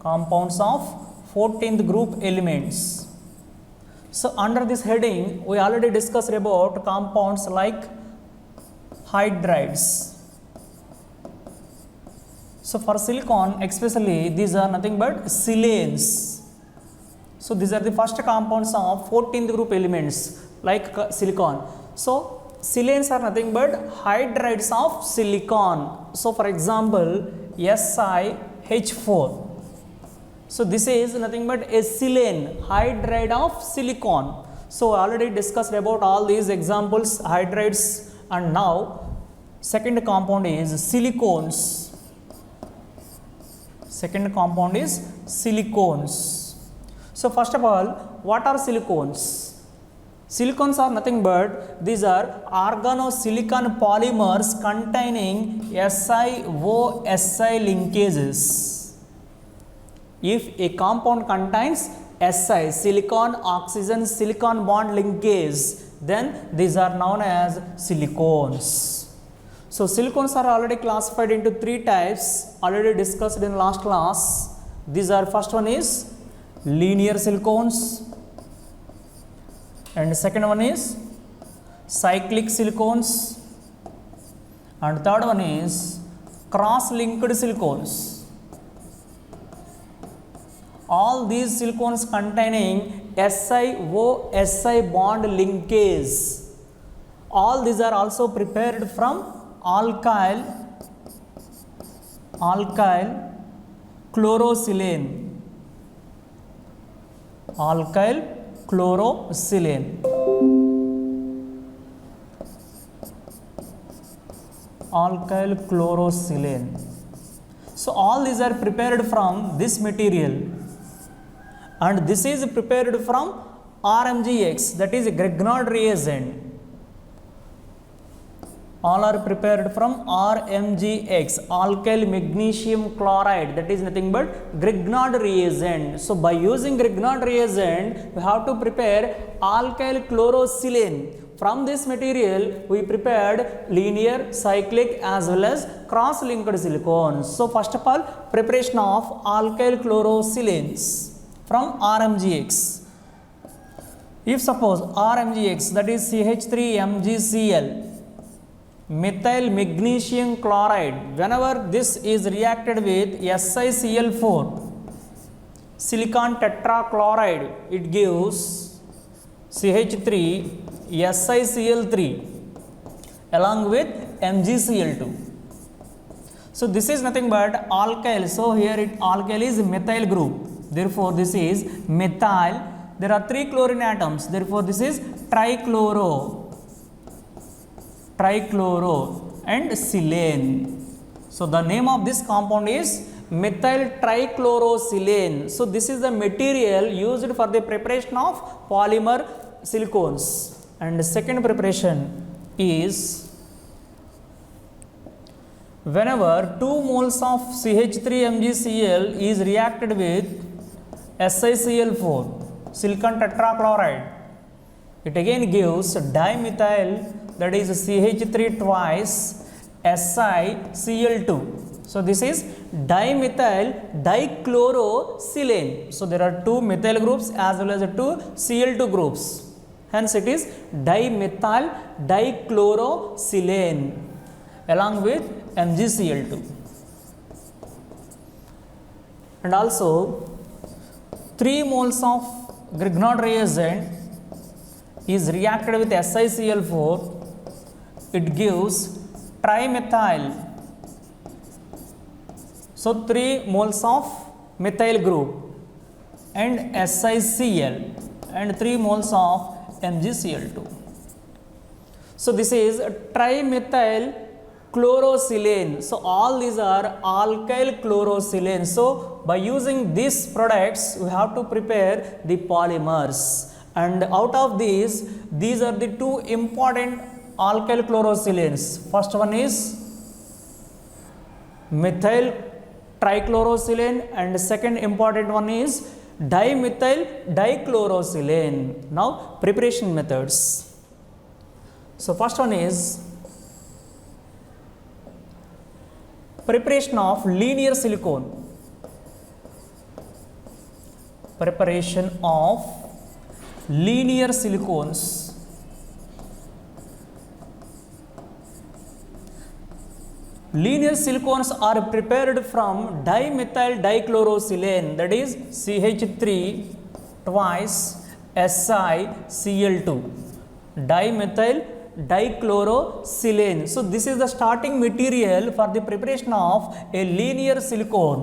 compounds of 14th group elements. So under this heading, we already discussed about compounds like hydrides. So for silicon especially, these are nothing but silanes. So these are the first compounds of 14th group elements like silicon. So silanes are nothing but hydrides of silicon. So for example, SiH4. So this is nothing but a silane, hydride of silicon. So already discussed about all these examples, hydrides, and now second compound is silicones. Second compound is silicones. So first of all, what are silicones? Silicones are nothing but these are organosilicon polymers containing SiO-Si linkages. If a compound contains Si, silicon oxygen silicon bond linkage, then these are known as silicones. So silicones are already classified into three types, already discussed in last class. These are, first one is linear silicones, and second one is cyclic silicones, and third one is cross-linked silicones. All these silicones containing SiO-Si bond linkage. All these are also prepared from alkyl chlorosilane. Alkyl chlorosilane. Alkyl chlorosilane. So all these are prepared from this material, and this is prepared from RMGX, that is a Grignard reagent. All are prepared from RMGX, alkyl magnesium chloride, that is nothing but Grignard reagent. So by using Grignard reagent, we have to prepare alkyl chlorosilane. From this material, we prepared linear, cyclic as well as cross-linked silicones. So first of all, preparation of alkyl chlorosilanes from RMGX. If suppose RMGX, that is CH3MgCl, methyl magnesium chloride, whenever this is reacted with SiCl4, silicon tetrachloride, it gives CH3SiCl3 along with MgCl2. So this is nothing but alkyl. So here alkyl is methyl group. Therefore this is methyl. There are 3 chlorine atoms. Therefore this is trichloro and silane. So the name of this compound is methyl trichlorosilane. So this is the material used for the preparation of polymer silicones. And the second preparation is whenever 2 moles of CH3MgCl is reacted with SiCl4, silicon tetrachloride, it again gives dimethyl, that is CH3 twice SiCl2. So this is dimethyl dichlorosilane. So there are 2 methyl groups as well as 2 Cl2 groups. Hence it is dimethyl dichlorosilane along with MgCl2. And also 3 moles of Grignard reagent is reacted with SiCl4, it gives trimethyl. So 3 moles of methyl group and SiCl and 3 moles of MgCl2. So this is trimethyl chlorosilane. So all these are alkyl chlorosilane. So by using these products, we have to prepare the polymers. And out of these are the 2 important alkyl chlorosilanes. First one is methyl trichlorosilane, and second important one is dimethyl dichlorosilane. Now preparation methods. So first one is preparation of linear silicone. preparation of linear silicones. Linear silicones are prepared from dimethyl dichlorosilane, that is CH3 twice SiCl2, dimethyl dichlorosilane. So this is the starting material for the preparation of a linear silicone.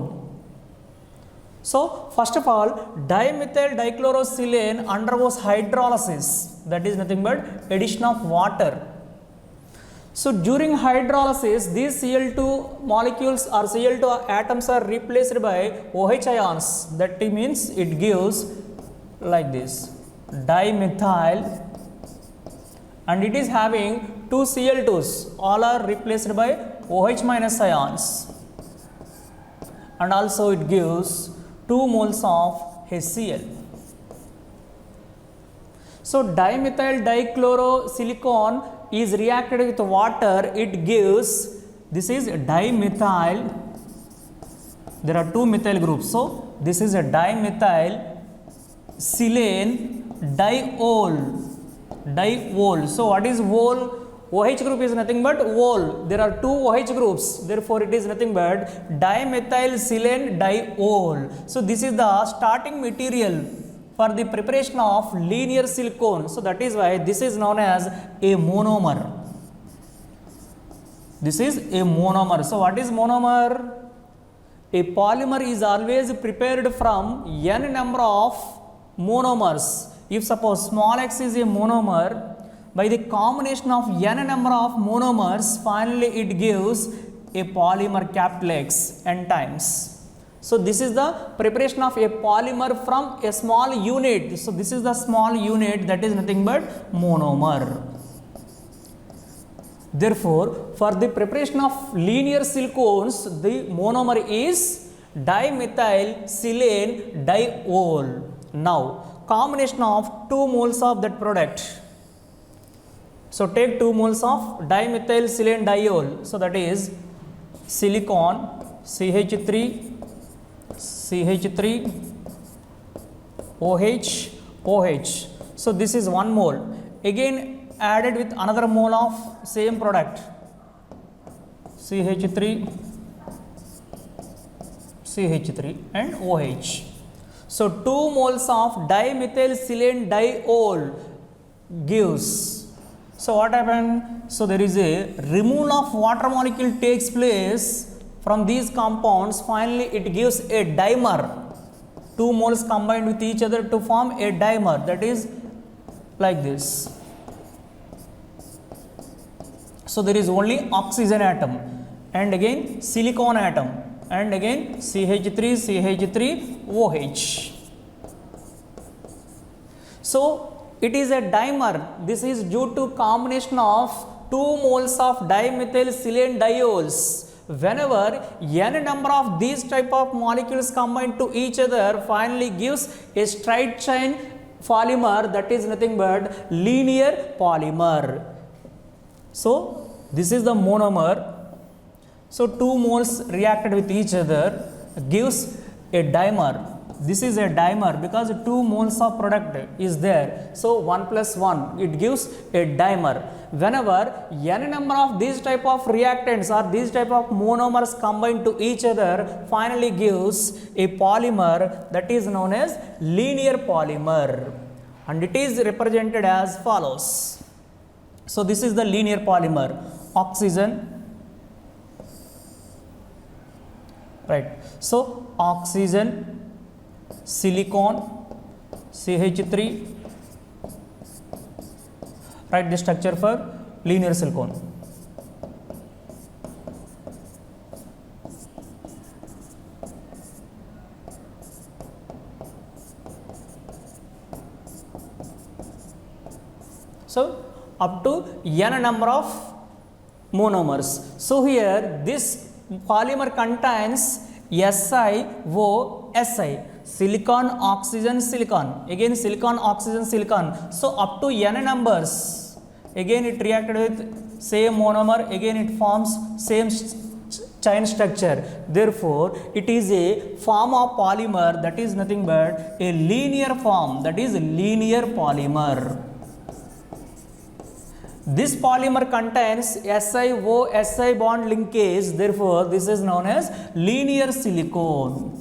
So first of all, dimethyl dichlorosilane undergoes hydrolysis, that is nothing but addition of water. So during hydrolysis, these Cl2 molecules or Cl2 atoms are replaced by OH ions. That means it gives like this, dimethyl, and it is having two Cl2s, all are replaced by OH minus ions, and also it gives 2 moles of HCl. So dimethyl dichlorosilicon is reacted with water, it gives, this is dimethyl, there are two methyl groups, so this is a dimethyl silane diol. So what is vol? OH group is nothing but vol. There are two OH groups, therefore it is nothing but dimethyl silane diol. So this is the starting material for the preparation of linear silicone. So that is why this is known as a monomer. This is a monomer. So what is monomer? A polymer is always prepared from n number of monomers. If suppose small x is a monomer, by the combination of n number of monomers, finally it gives a polymer capital X n times. So this is the preparation of a polymer from a small unit. So this is the small unit, that is nothing but monomer. Therefore, for the preparation of linear silicones, the monomer is dimethyl silane diol. Now, combination of 2 moles of that product. So take 2 moles of dimethyl silane diol. So that is silicon CH3 OH. So this is 1 mole. Again added with another mole of same product, CH3 and OH. So 2 moles of dimethyl silane diol gives. So what happened? So there is a removal of water molecule takes place from these compounds. Finally it gives a dimer. 2 moles combined with each other to form a dimer, that is like this. So there is only oxygen atom, and again silicon atom, and again CH3 OH. So it is a dimer. This is due to combination of 2 moles of dimethyl silane diols. Whenever n number of these type of molecules combine to each other, finally gives a straight chain polymer, that is nothing but linear polymer. So this is the monomer. So 2 moles reacted with each other gives a dimer. This is a dimer because 2 moles of product is there. So 1 plus 1, it gives a dimer. Whenever n number of these type of reactants or these type of monomers combine to each other, finally gives a polymer, that is known as linear polymer, and it is represented as follows. So this is the linear polymer: oxygen, right? So oxygen, silicon, CH3. Write the structure for linear silicone. So up to n number of monomers. So here this polymer contains SiO(Si), silicon, oxygen, silicon, again silicon, oxygen, silicon. So up to n numbers, again it reacted with same monomer, again it forms same chain structure. Therefore, it is a form of polymer that is nothing but a linear form, that is linear polymer. This polymer contains SiO-Si bond linkage, therefore this is known as linear silicone.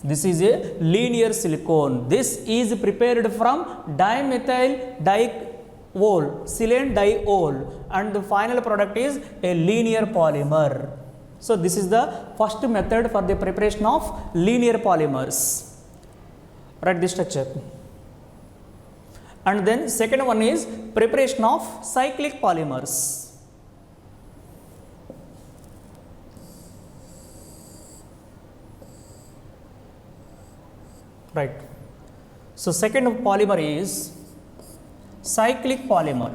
This is a linear silicone. This is prepared from dimethyl diol, silane diol, and the final product is a linear polymer. So this is the first method for the preparation of linear polymers. Write the structure. And then second one is preparation of cyclic polymers. Right. So second polymer is cyclic polymer.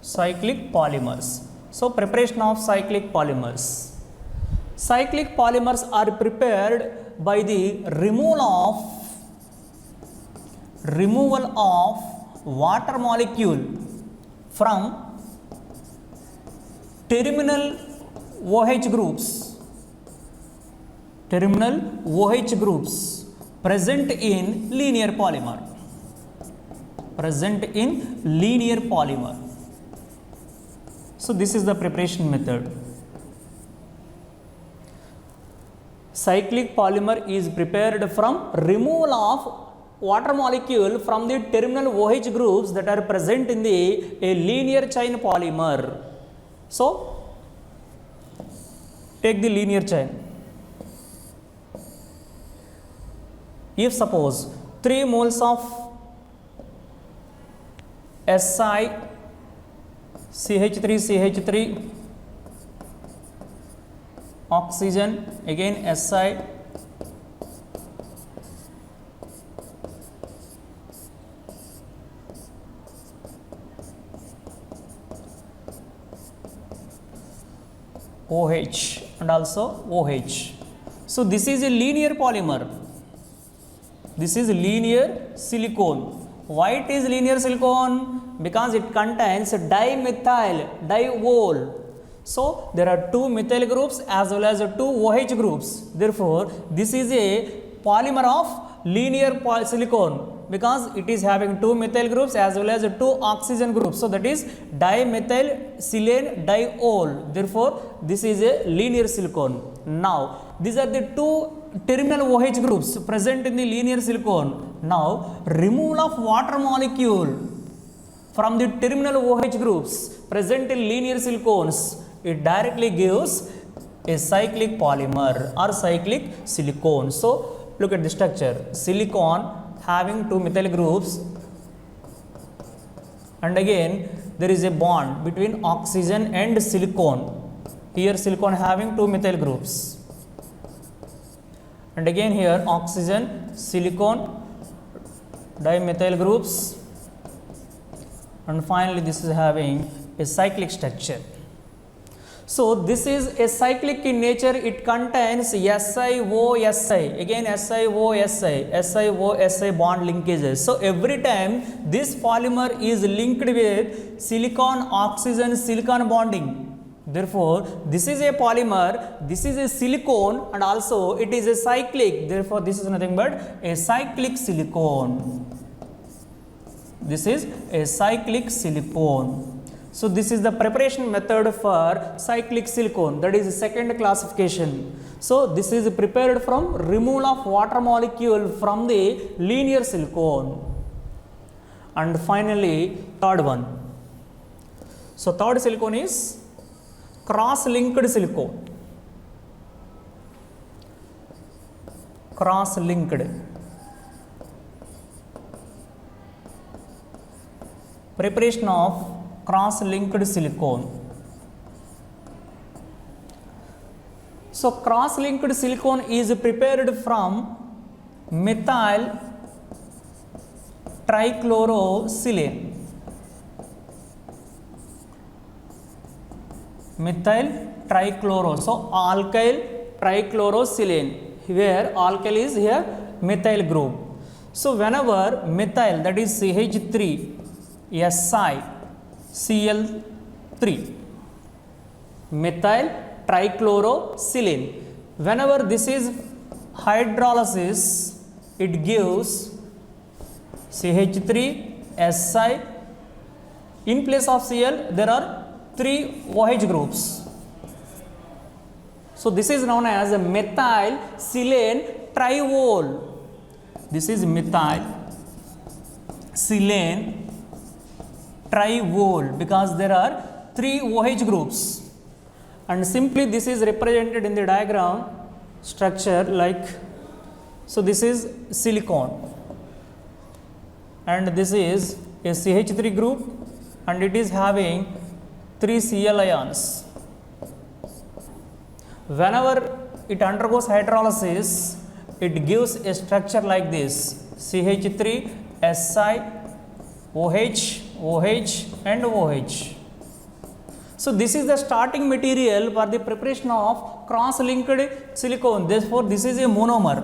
Cyclic polymers. So preparation of cyclic polymers. Cyclic polymers are prepared by the removal of water molecule from terminal OH groups. Terminal OH groups present in linear polymer. Present in linear polymer. So this is the preparation method. Cyclic polymer is prepared from removal of water molecule from the terminal OH groups that are present in a linear chain polymer. So take the linear chain. If suppose 3 moles of Si CH3 oxygen, again Si, OH and also OH. So this is a linear polymer. This is linear silicone. Why it is linear silicone? Because it contains dimethyl diol. So there are 2 methyl groups as well as 2 OH groups. Therefore, this is a polymer of linear silicone because it is having 2 methyl groups as well as 2 oxygen groups. So that is dimethyl silane diol. Therefore, this is a linear silicone. Now, these are the 2 terminal OH groups present in the linear silicone. Now, removal of water molecule from the terminal OH groups present in linear silicones, it directly gives a cyclic polymer or cyclic silicone. So look at the structure. Silicon having 2 methyl groups, and again there is a bond between oxygen and silicone. Here silicon having 2 methyl groups, and again here oxygen, silicone, dimethyl groups, and finally this is having a cyclic structure. So this is a cyclic in nature. It contains SiO-Si, again SiO-Si bond linkages. So every time this polymer is linked with silicon oxygen silicon bonding. Therefore, this is a polymer, this is a silicone, and also it is a cyclic. Therefore, this is nothing but a cyclic silicone. This is a cyclic silicone. So this is the preparation method for cyclic silicone, that is the second classification. So this is prepared from removal of water molecule from the linear silicone. And finally third one. So third silicone is cross-linked silicone. Cross-linked. Preparation of cross-linked silicone. So cross-linked silicone is prepared from methyl trichlorosilane. Methyl trichloro. So alkyl trichlorosilane. Where alkyl is here methyl group. So whenever methyl, that is CH3 SiCl3, methyl trichlorosilane, whenever this is hydrolysis, it gives CH3Si. In place of Cl, there are 3 OH groups. So this is known as a methyl silane triol. This is methyl silane triol because there are 3 OH groups, and simply this is represented in the diagram structure like so. This is silicon, and this is a CH3 group, and it is having 3 Cl ions. Whenever it undergoes hydrolysis, it gives a structure like this: CH3 Si, OH, OH and OH. So this is the starting material for the preparation of cross-linked silicone. Therefore, this is a monomer.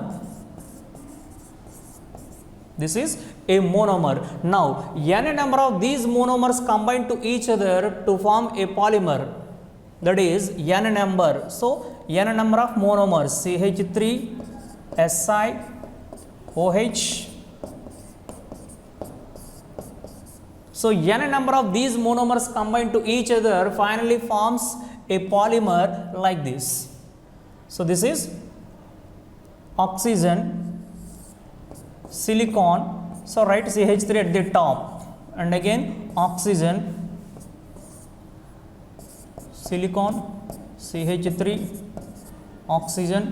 This is a monomer. Now, n number of these monomers combine to each other to form a polymer. That is n number. So, n number of monomers: CH3, Si, OH. So, n number of these monomers combine to each other finally forms a polymer like this. So, this is oxygen, silicon. So, write CH3 at the top, and again oxygen, silicon, CH3, oxygen,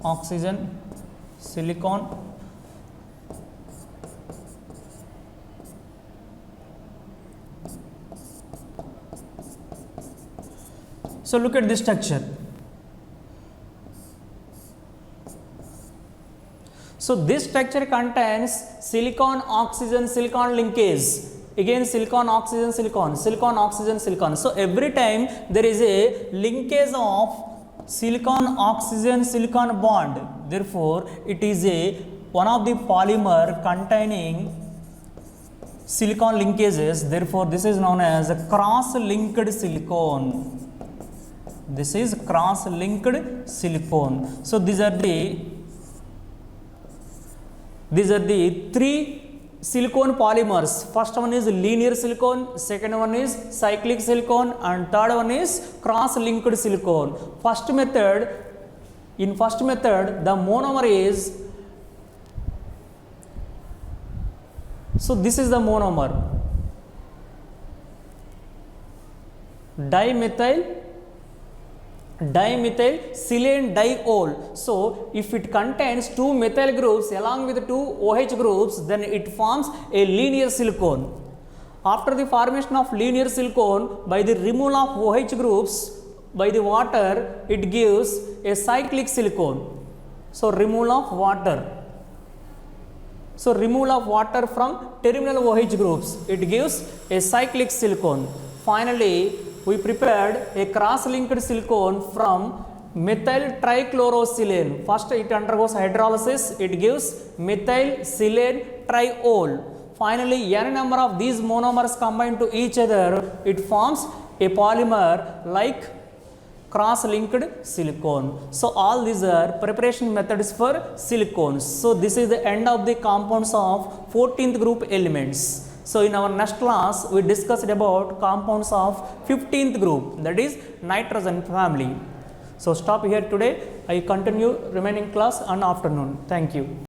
oxygen, silicon. So, look at this structure. So, this structure contains silicon, oxygen, silicon linkage. Again silicon, oxygen, silicon, silicon, oxygen, silicon. So, every time there is a linkage of silicon, oxygen, silicon bond. Therefore, it is one of the polymer containing silicon linkages. Therefore, this is known as a cross-linked silicone. This is cross-linked silicone. So, these are the 3 silicone polymers. First one is linear silicone, second one is cyclic silicone, and third one is cross-linked silicone. In first method, the monomer is, so this is the monomer, dimethyl silane diol. So, if it contains 2 methyl groups along with 2 OH groups, then it forms a linear silicone. After the formation of linear silicone, by the removal of OH groups by the water, it gives a cyclic silicone. So, removal of water. So, removal of water from terminal OH groups, it gives a cyclic silicone. Finally, we prepared a cross-linked silicone from methyl trichlorosilane. First, it undergoes hydrolysis, it gives methyl silane triol. Finally, n number of these monomers combine to each other, it forms a polymer like cross-linked silicone. So, all these are preparation methods for silicones. So, this is the end of the compounds of 14th group elements. So, in our next class, we discussed about compounds of 15th group, that is nitrogen family. So, stop here today. I continue remaining class on afternoon. Thank you.